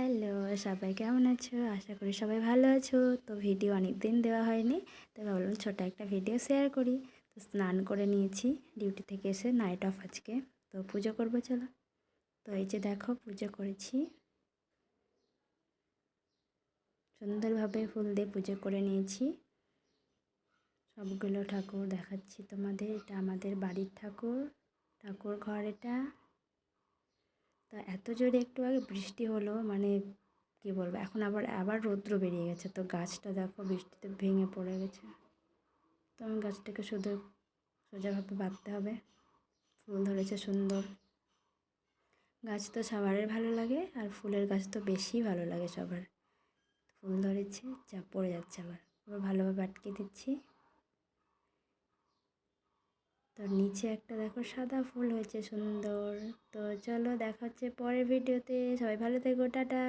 Hello, সবাই কেমন আছো? আশা করি সবাই ভালো আছো। তো ভিডিও অনেক দিন দেওয়া হয়নি, তো ভাবলাম ছোটো একটা ভিডিও শেয়ার করি। তো স্নান করে নিয়েছি, ডিউটি থেকে এসে নাইট অফ আজকে। তো পুজো করবো চলো। তো এই যে দেখো পুজো করেছি, সুন্দরভাবে ফুল দিয়ে পুজো করে নিয়েছি। সবগুলো ঠাকুর দেখাচ্ছি তোমাদের। এটা আমাদের বাড়ির ঠাকুর ঘর এটা। তা এত জোরে একটু আগে বৃষ্টি হলো, মানে কী বলবো, এখন আবার রৌদ্র বেরিয়ে গেছে। তো গাছটা দেখো বৃষ্টিতে ভেঙে পড়ে গেছে। তো আমি গাছটাকে শুধু সোজাভাবে বাঁধতে হবে। ফুল ধরেছে সুন্দর। গাছ তো সবারই ভালো লাগে, আর ফুলের গাছ তো বেশি ভালো লাগে সবার। ফুল ধরেছে, যা পড়ে যাচ্ছে আবার ভালোভাবে আটকে দিচ্ছি। তো নিচে একটা দেখো সাদা ফুল হয়েছে সুন্দর। তো চলো দেখা হচ্ছে পরের ভিডিওতে। সবাই ভালো থেকো, টাটা।